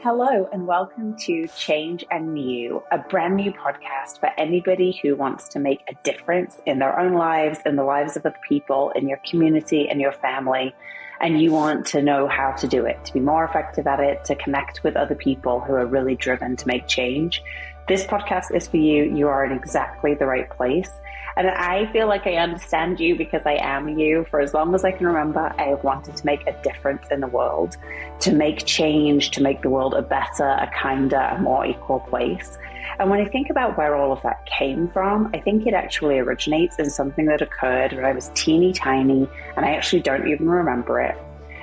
Hello and welcome to Change and New, a brand new podcast for anybody who wants to make a difference in their own lives, in the lives of other people, in your community and your family. And you want to know how to do it, to be more effective at it, to connect with other people who are really driven to make change. This podcast is for you. You are in exactly the right place. And I feel like I understand you because I am you. For as long as I can remember, I have wanted to make a difference in the world, to make change, to make the world a better, a kinder, a more equal place. And when I think about where all of that came from, I think it actually originates in something that occurred when I was teeny tiny, and I actually don't even remember it.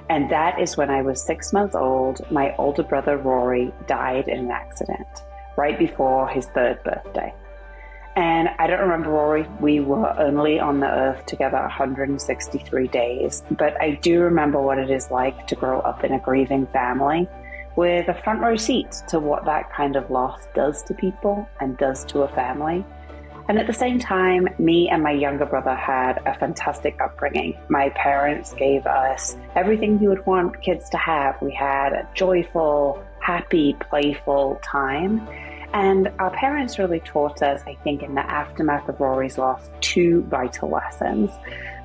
And that is when I was 6 months old. My older brother, Rory, died in an accident right before his 3rd birthday. And I don't remember Rory. We were only on the earth together 163 days. But I do remember what it is like to grow up in a grieving family with a front row seat to what that kind of loss does to people and does to a family. And at the same time, me and my younger brother had a fantastic upbringing. My parents gave us everything you would want kids to have. We had a joyful, happy, playful time. And our parents really taught us, I think, in the aftermath of Rory's loss, 2 vital lessons.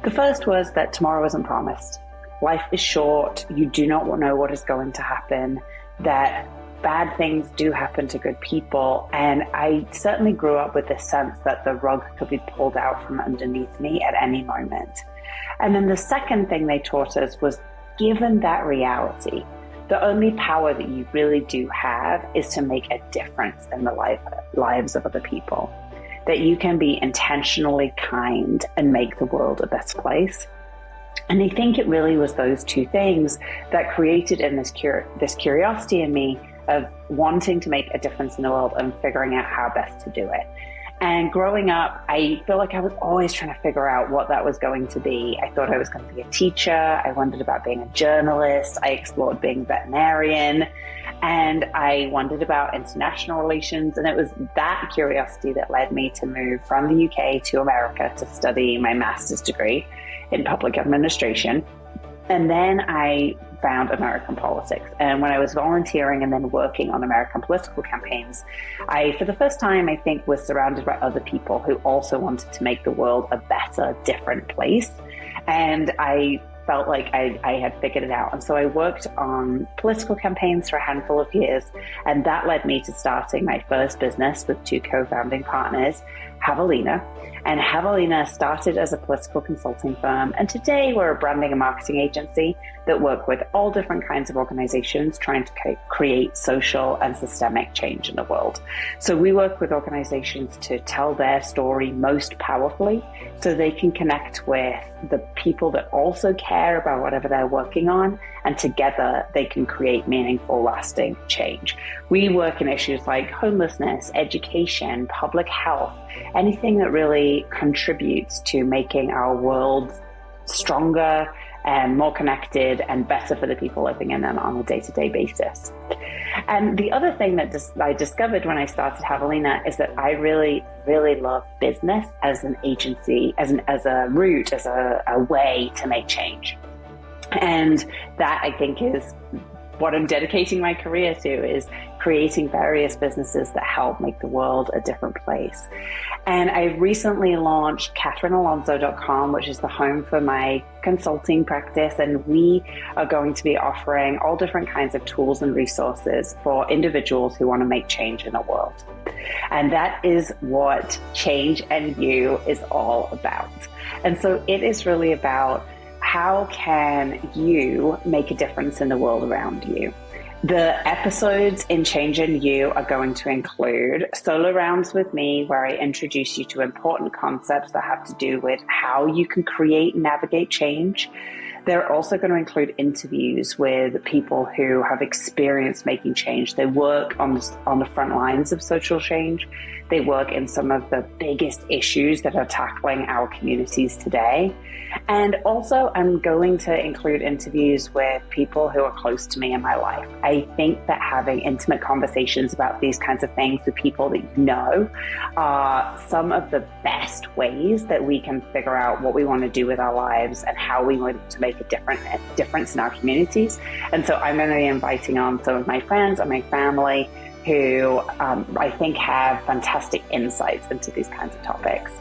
The first was that tomorrow isn't promised. Life is short. You do not know what is going to happen, that bad things do happen to good people. And I certainly grew up with this sense that the rug could be pulled out from underneath me at any moment. And then the second thing they taught us was, given that reality, the only power that you really do have is to make a difference in the lives of other people. That you can be intentionally kind and make the world a better place. And I think it really was those 2 things that created in this curiosity in me of wanting to make a difference in the world and figuring out how best to do it. And growing up, I feel like I was always trying to figure out what that was going to be. I thought I was going to be a teacher. I wondered about being a journalist. I explored being a veterinarian. And I wondered about international relations. And it was that curiosity that led me to move from the UK to America to study my master's degree in public administration. And then I found American politics. And when I was volunteering and then working on American political campaigns, I, for the first time, I think, was surrounded by other people who also wanted to make the world a better, different place. And I felt like I had figured it out. And so I worked on political campaigns for a handful of years. And that led me to starting my first business with 2 co-founding partners, Javelina. And Javelina started as a political consulting firm. And today we're a branding and marketing agency that work with all different kinds of organizations trying to create social and systemic change in the world. So we work with organizations to tell their story most powerfully so they can connect with the people that also care about whatever they're working on, and together they can create meaningful, lasting change. We work in issues like homelessness, education, public health, anything that really contributes to making our world stronger and more connected and better for the people living in them on a day-to-day basis. And the other thing that I discovered when I started Javelina is that I really, really love business as an agency, as a route, as a way to make change. And that, I think, is what I'm dedicating my career to, is creating various businesses that help make the world a different place. And I recently launched CatherineAlonzo.com, which is the home for my consulting practice. And we are going to be offering all different kinds of tools and resources for individuals who want to make change in the world. And that is what Change and You is all about. And so it is really about, how can you make a difference in the world around you? The episodes in Change and You are going to include solo rounds with me, where I introduce you to important concepts that have to do with how you can create and navigate change. They're also going to include interviews with people who have experienced making change. They work on the front lines of social change. They work in some of the biggest issues that are tackling our communities today. And also, I'm going to include interviews with people who are close to me in my life. I think that having intimate conversations about these kinds of things with people that you know are some of the best ways that we can figure out what we want to do with our lives and how we want to make make a difference in our communities. And so I'm going to be inviting on some of my friends and my family who I think have fantastic insights into these kinds of topics.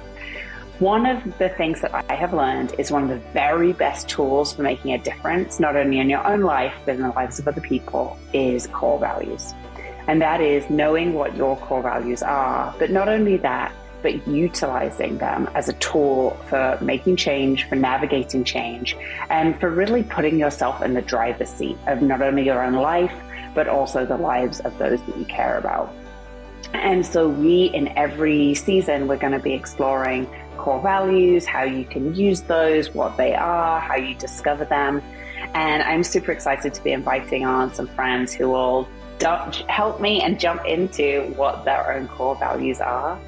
One of the things that I have learned is one of the very best tools for making a difference, not only in your own life, but in the lives of other people, is core values. And that is knowing what your core values are, but not only that, but utilizing them as a tool for making change, for navigating change, and for really putting yourself in the driver's seat of not only your own life, but also the lives of those that you care about. And so in every season, we're going to be exploring core values, how you can use those, what they are, how you discover them. And I'm super excited to be inviting on some friends who will help me and jump into what their own core values are.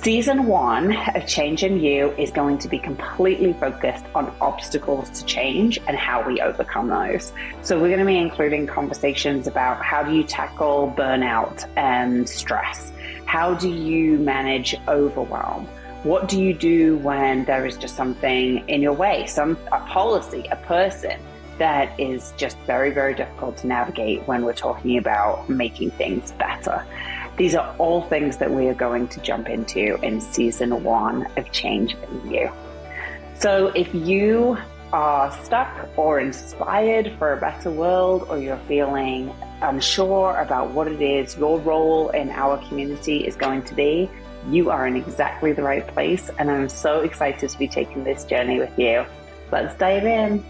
Season 1 of Change in You is going to be completely focused on obstacles to change and how we overcome those. So we're going to be including conversations about how do you tackle burnout and stress? How do you manage overwhelm? What do you do when there is just something in your way, a policy, a person that is just very, very difficult to navigate when we're talking about making things better? These are all things that we are going to jump into in season 1 of Change in You. So if you are stuck or inspired for a better world, or you're feeling unsure about what it is your role in our community is going to be, you are in exactly the right place. And I'm so excited to be taking this journey with you. Let's dive in.